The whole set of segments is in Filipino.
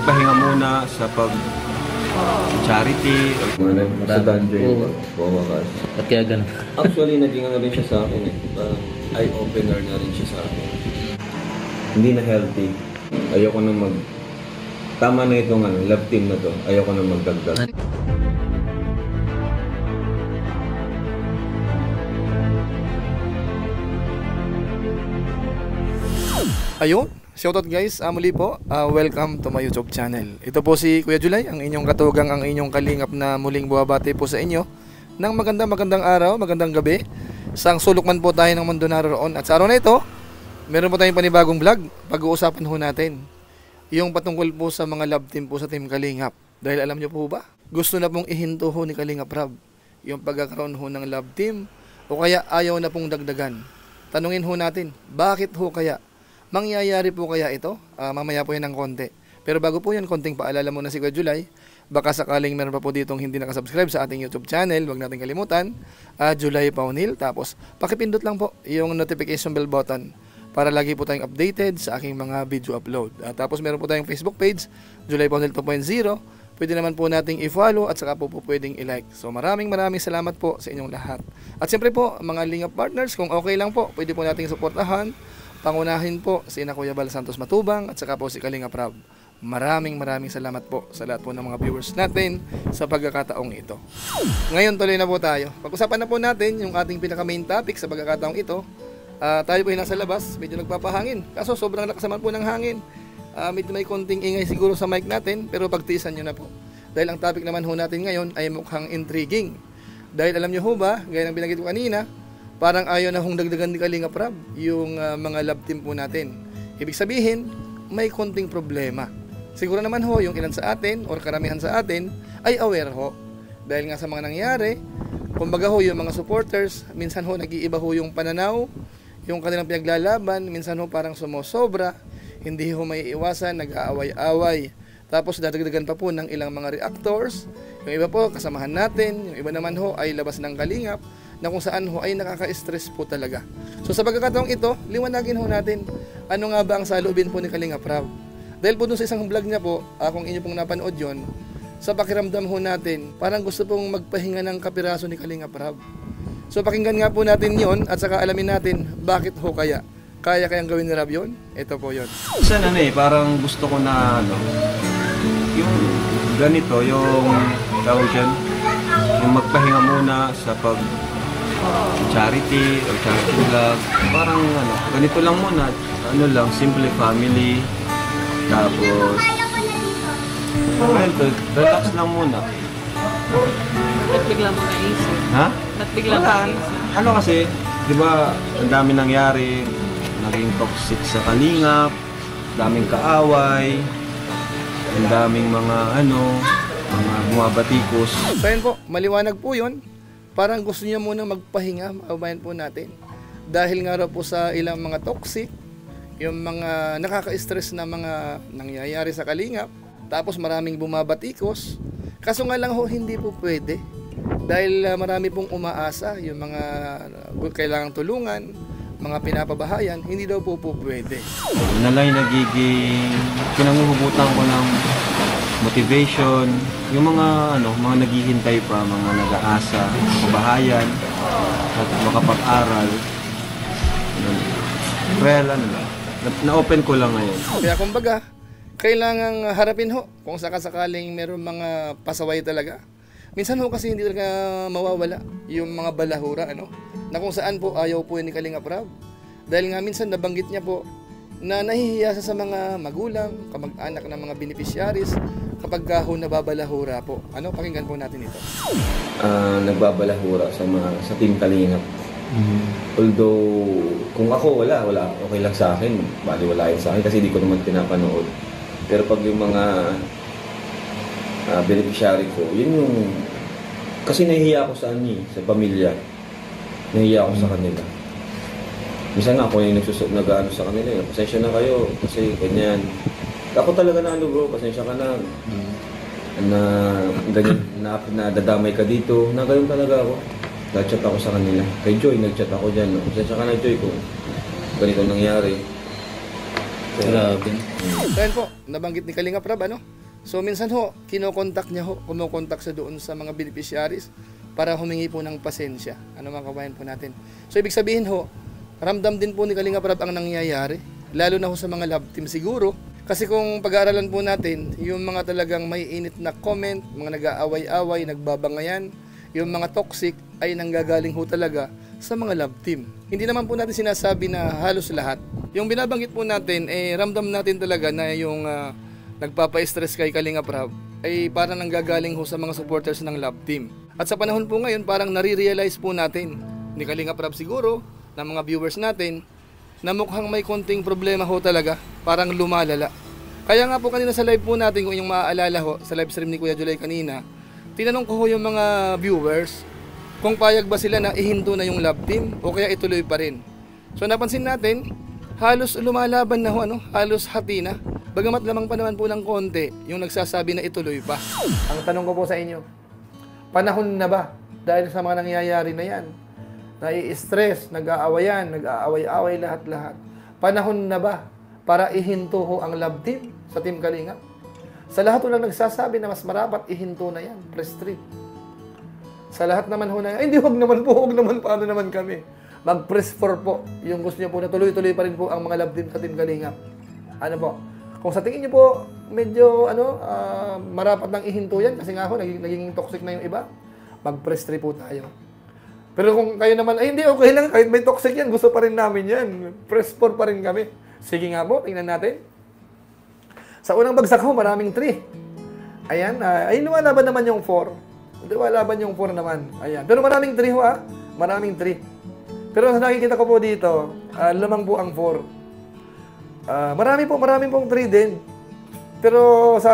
magpahinga muna sa pag-charity. Sa dungeon, bumakas. At kaya ganun. Actually, naging ano rin siya sa akin eh. Parang eye-opener na rin siya sa akin. Hindi na healthy. Ayoko na tama na itong love team na to. Ayoko na magdagdag. Ayun, shoutout guys, muli po, welcome to my YouTube channel. Ito po si Kuya Julay, ang inyong katugang, ang inyong kalingap na muling buwabati po sa inyo ng magandang araw, magandang gabi. Sang sulok man po tayo ng mundo naroon. At sa araw na ito, meron po tayong panibagong vlog. Pag-uusapan ho natin yung patungkol po sa mga love team po sa Team Kalingap. Dahil alam nyo po ba, gusto na pong ihinto ho ni Kalingap Rab yung pagkakaroon ho ng love team, o kaya ayaw na pong dagdagan. Tanungin ho natin, bakit ho kaya? Mangyayari po kaya ito? Mamaya po yan ng konti. Pero bago po yan, konting paalala muna si Kuya Julay. Baka sakaling meron pa po ditong hindi nakasubscribe sa ating YouTube channel, huwag natin kalimutan, Julay Paunil. Tapos pakipindot lang po yung notification bell button para lagi po tayong updated sa aking mga video upload. Tapos meron po tayong Facebook page, Julay Paunil 2.0. Pwede naman po nating i-follow at saka po pwedeng i-like. So maraming salamat po sa inyong lahat. At siyempre po, mga Lingap partners, kung okay lang po, pwede po nating suportahan. Pangunahin po si Kuya Bal Santos Matubang at saka po si Kalingap Rab. Maraming salamat po sa lahat po ng mga viewers natin sa pagkakataong ito. Ngayon tuloy na po tayo. Pag-usapan na po natin yung ating pinaka main topic sa pagkakataong ito. Tayo po ay nasa labas, medyo nagpapahangin. Kaso sobrang lakas naman po ng hangin. Medyo may konting ingay siguro sa mic natin, pero pagtiisan nyo na po. Dahil ang topic naman ho natin ngayon ay mukhang intriguing. Dahil alam nyo ho ba, gaya ng binanggit ko kanina, parang ayaw na hong dagdagan ni Kalingap Rab yung mga love team po natin. Ibig sabihin, may konting problema. Siguro naman ho, yung ilan sa atin or karamihan sa atin ay aware ho. Dahil nga sa mga nangyari, kumbaga ho yung mga supporters, minsan ho nag-iiba ho yung pananaw, yung kanilang pinaglalaban, minsan ho parang sumosobra, hindi ho may iwasan, nag-aaway-away. Tapos dadagdagan pa po ng ilang mga reactors, yung iba po kasamahan natin, yung iba naman ho ay labas ng Kalingap, na kung saan ho ay nakaka-stress po talaga. So sa pagkakataong ito, liwanagin ho natin ano nga ba ang saloobin po ni Kalingap Rab. Dahil po dun sa isang vlog niya po, kung inyo pong napanood yon, sa pakiramdam ho natin, parang gusto pong magpahinga ng kapiraso ni Kalingap Rab. So pakinggan nga po natin yon at saka alamin natin bakit ho kaya. Kaya kayang gawin ni Rab yun? Ito po yun. Isa parang gusto ko na yung ganito, yung tawag dyan, yung magpahinga muna sa charity or charity vlog. Parang ganito lang muna, simple family. Tapos relax lang muna. Ba't bigla mo naisip? Ha? Ba't bigla mo naisip? Kasi, di ba, ang dami nangyari, naging toxic sa Kalingap, daming kaaway, ang daming mga mga bumabatikos. So yun po, maliwanag po yun. Parang gusto niya muna magpahinga, makabayan po natin. Dahil nga raw po sa ilang mga toxic, yung mga nakaka-stress na mga nangyayari sa Kalingap, tapos maraming bumabatikos. Kaso nga lang ho, hindi po pwede. Dahil marami pong umaasa, yung mga kailangang tulungan, mga pinapabahayan, hindi daw po pwede. Nalay nagiging pinanguhugutan ko ng motivation, yung mga mga naghihintay pa, mga nag-aasa, kabahayan, at makapag-aral. Well, na-open ko lang ngayon. Kaya kumbaga, kailangang harapin ho kung sakasakaling meron mga pasaway talaga. Minsan ho kasi hindi talaga mawawala yung mga balahura, na kung saan po ayaw po ni Kalingap Rab. Dahil nga minsan nabanggit niya po na nahihiya sa mga magulang, kamag-anak ng mga beneficiaries kapag ho nababalahura po. Pakinggan po natin ito. Nagbabalahura sa Team Kalingap. Although, kung ako wala, okay lang sa akin. Baliwalain sa akin kasi di ko naman pinapanood. Pero pag yung mga beneficiary ko, yun yung... Kasi nahihiya ako sa sa pamilya. Nahihiya ako sa kanila. Minsan nga ako yung nag-ano sa kanila. Pasensya na kayo kasi ganyan. Ako talaga na bro, pasensya ka na. Na dadamay ka dito. Na ganyan talaga ako. Nag-chat ako sa kanila. Kay Joy, nag-chat ako dyan. Pasensya ka na Joy kung ganito nangyari. Grabe. Dahil po, nabanggit ni Kalingap Rab, So minsan ho, kinokontak niya ho, kumukontak siya doon sa mga beneficiaries para humingi po ng pasensya. Ano mga kabayan po natin. So ibig sabihin ho, ramdam din po ni Kalinga Prab ang nangyayari, lalo na ho sa mga love team siguro. Kasi kung pag-aaralan po natin, yung mga talagang may init na comment, mga nag-aaway-away, nagbabangayan, yung mga toxic ay nanggagaling ho talaga sa mga love team. Hindi naman po natin sinasabi na halos lahat. Yung binabanggit po natin, ramdam natin talaga na yung nagpapa-stress kay Kalinga Prab ay parang nanggagaling ho sa mga supporters ng love team. At sa panahon po ngayon, parang nare-realize po natin ni Kalinga Prab siguro, ng mga viewers natin, na mukhang may konting problema ho talaga, parang lumalala. Kaya nga po kanina sa live po natin, kung yung maaalala ho, sa live stream ni Kuya Julay kanina, tinanong ko ho yung mga viewers kung payag ba sila na ihinto na yung love team o kaya ituloy pa rin. So napansin natin, halos lumalaban na ho, halos hati na. Bagamat lamang pa naman po ng konti yung nagsasabi na ituloy pa. Ang tanong ko po sa inyo, panahon na ba dahil sa mga nangyayari na yan? Nai-stress, nag-aawayan, nag-aaway-away lahat-lahat. Panahon na ba para ihinto ho ang love team sa Team Kalinga? Sa lahat ho lang nagsasabi na mas marapat ihinto na yan, press 3. Sa lahat naman ho na yan, hindi, huwag naman, paano naman kami? Mag-press 4 po, yung gusto niyo po na tuloy-tuloy pa rin po ang mga love team sa Team Kalinga. Ano po? Kung sa tingin niyo po, medyo marapat nang ihinto yan, kasi nga ho, naging toxic na yung iba, mag-press 3 po tayo. Pero kung kayo naman, ay hindi, okay lang, kahit may toxic yan, gusto pa rin namin yan. Press 4 pa rin kami. Sige nga po, tingnan natin. Sa unang bagsak ho, maraming 3. Ayan, ay lumalaban naman yung 4. Lumalaban yung 4 naman. Ayan. Pero maraming 3 ho maraming 3. Pero nakikita ko po dito, lamang po ang 4. Maraming pong 3 din. Pero sa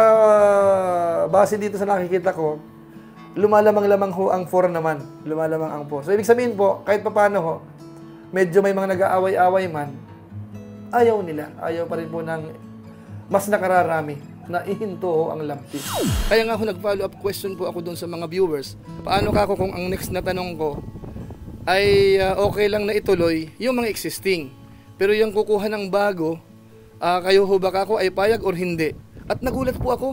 base dito sa nakikita ko, lumalamang-lamang ho ang 4 naman. Lumalamang ang 4. So, ibig sabihin po, kahit paano ho, medyo may mga nag-aaway-away man, ayaw nila. Ayaw pa rin po ng mas nakararami na ihinto ho ang love team. Kaya nga ho, nag-follow up question po ako doon sa mga viewers. Paano ka kung ang next na tanong ko ay okay lang na ituloy yung mga existing. Pero yung kukuha ng bago, kayo ho ba ako ay payag or hindi? At nagulat po ako.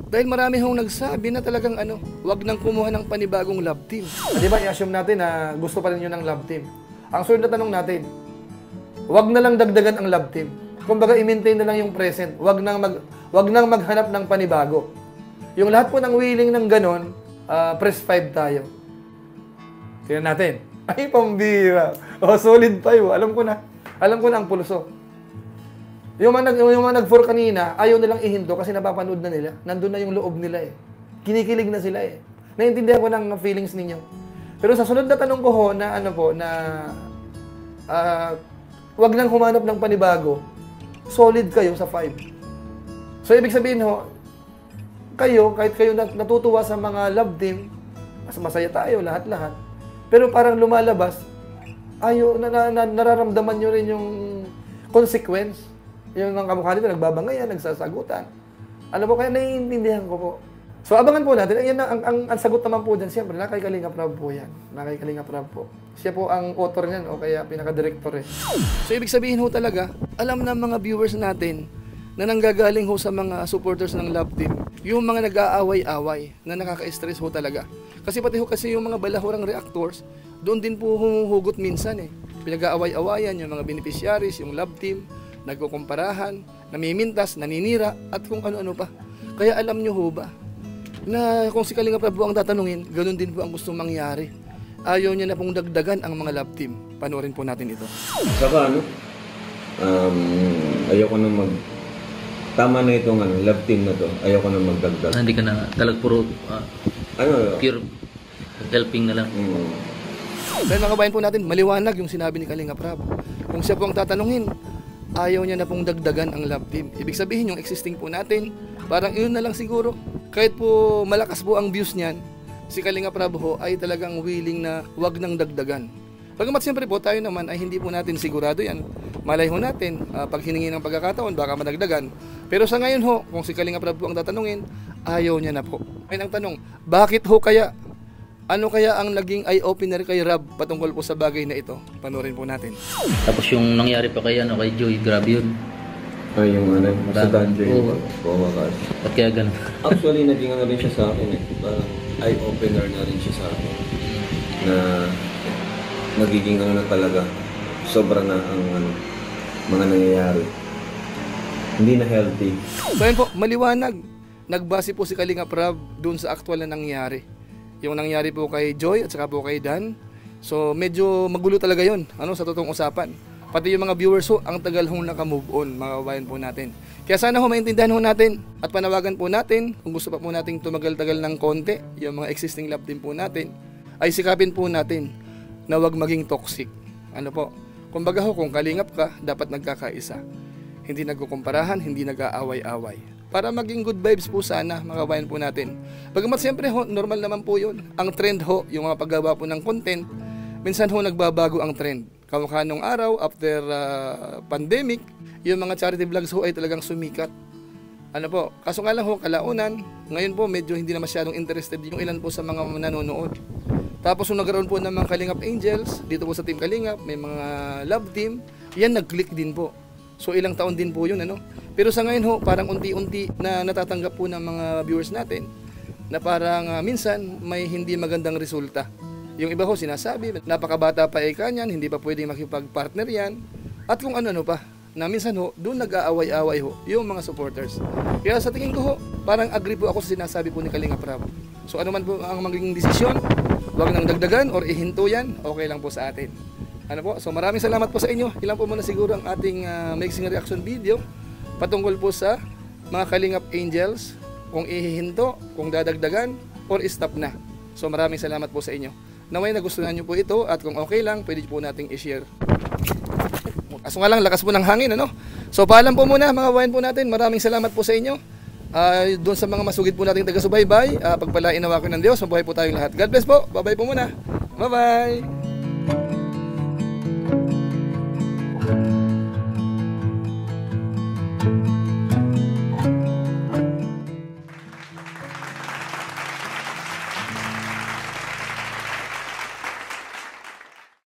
Dahil marami hong nagsabi na talagang wag nang kumuha ng panibagong love team. Di ba, i-assume natin na gusto pa rin yun ng love team. Ang sunod na tanong natin, wag na lang dagdagan ang love team. Kumbaga, i-maintain na lang yung present. Wag nang maghanap ng panibago. Yung lahat po ng willing ng ganon, press 5 tayo. Tingnan natin. Ay, pambira. Solid 5. Alam ko na ang pulso. Yung mga nag-4 kanina, ayaw nilang ihinto kasi napapanood na nila. Nandun na yung loob nila Kinikilig na sila Naiintindihan ko ng feelings ninyo. Pero sa sunod na tanong ko ho, na wag nang humanap ng panibago, solid kayo sa 5. So, ibig sabihin ho, kahit kayo natutuwa sa mga love team, mas masaya tayo, lahat-lahat. Pero parang lumalabas, nararamdaman nyo rin yung consequence. Yung ang kamukha nito, nagbabangayan, nagsasagutan. Alam mo, kaya naiintindihan ko po. So, abangan po natin. Ayan, ang sagot naman po dyan, siyempre, nakay Kalinga Prab po yan. Nakay Kalinga Prab po. Siya po ang author niyan, o kaya pinaka-director So, ibig sabihin ho talaga, alam na mga viewers natin na nanggagaling ho sa mga supporters ng love team, yung mga nag-aaway-away na nakaka-stress ho talaga. Kasi pati ho yung mga balahurang reactors, doon din po humuhugot minsan Pinag-aaway-awayan yung mga beneficiaries, yung love team, nagkukumparahan, namimintas, naninira, at kung ano-ano pa. Kaya alam nyo ho ba, na kung si Kalinga Prab ang tatanungin, ganun din po ang gustong mangyari. Ayaw niya na pong dagdagan ang mga love team. Panoorin po natin ito. Saka ayaw ko na tama na itong love team na to. Ayaw ko na magdagdag. Hindi ka na talag puro pure helping na lang. Dahil mga kabayan po natin, maliwanag yung sinabi ni Kalinga Prab. Kung siya po ang tatanungin, ayaw niya na pong dagdagan ang love team. Ibig sabihin yung existing po natin, parang yun na lang siguro. Kahit po malakas po ang views niyan, si Kalinga Prab ho ay talagang willing na wag nang dagdagan. Bagamat siyempre po tayo naman ay hindi po natin sigurado yan. Malay ho natin, pag hiningi ng pagkakataon, baka madagdagan. Pero sa ngayon ho, kung si Kalinga Prab po ang tatanungin, ayaw niya na po. Ngayon ang tanong, bakit ho kaya? Ano kaya ang naging eye-opener kay Rab patungkol po sa bagay na ito? Panoorin po natin. Tapos yung nangyari pa kay Joy, grabe yun. Ay, yung ano, sa dungeon Oo. yung bumakas. At kaya ganun. Actually, naging ano rin siya sa akin eh. Parang eye-opener na rin siya sa akin. Na magiging ano na talaga. Sobra na ang ano, mga nangyayari. Hindi na healthy. So yun po, maliwanag. Nagbase po si Kalingap Rab dun sa actual na nangyari. Yung nangyari po kay Joy at saka po kay Dan. So medyo magulo talaga yon, ano, sa totoong usapan. Pati yung mga viewers ho, ang tagal hong naka-move on, mga kabayan po natin. Kaya sana ho maintindihan ho natin at panawagan po natin, kung gusto pa po nating tumagal-tagal ng konti, yung mga existing love team po natin, ay sikapin po natin na wag maging toxic. Ano po? Kumbaga ho, kung kalingap ka, dapat nagkakaisa. Hindi nagkukumparahan, hindi nag-aaway-away. Para maging good vibes po sana, mga kabayan po natin. Bagamat siyempre ho, normal naman po yun. Ang trend ho, yung mga paggawa po ng content, minsan ho nagbabago ang trend. Kamukha nung araw, after pandemic, yung mga charity vlogs ho ay talagang sumikat. Ano po, kaso nga lang ho, kalaunan, ngayon po medyo hindi na masyadong interested yung ilan po sa mga nanonood. Tapos nung nagkaroon po ng mga Kalingap Angels, dito po sa Team Kalingap, may mga love team, yan nag-click din po. So ilang taon din po yun, ano. Pero sa ngayon ho, parang unti-unti na natatanggap po ng mga viewers natin, na parang minsan may hindi magandang resulta. Yung iba ho sinasabi, napakabata pa ika niyan, hindi pa pwedeng makipag-partner yan. At kung ano-ano pa, na minsan ho, doon nag-aaway-away ho, yung mga supporters. Kaya sa tingin ko ho, parang agree po ako sa sinasabi po ni Kalingap Rab. So ano man po ang magiging desisyon, huwag nang dagdagan or ihinto yan, okay lang po sa atin. Ano po? So maraming salamat po sa inyo. Ilan po muna siguro ang ating mixing reaction video patungkol po sa mga Kalingap Angels, kung ihihinto, kung dadagdagan, or stop na. So maraming salamat po sa inyo. Naway nagustuhan nyo po ito at kung okay lang, pwede po nating i-share. Kaso nga lang, lakas po ng hangin, ano? So paalam po muna mga kabayan po natin. Maraming salamat po sa inyo. Doon sa mga masugid po nating taga-subaybay, pagpalain nawa ko ng Diyos, mabuhay po tayong lahat. God bless po. Bye-bye po muna. Bye-bye.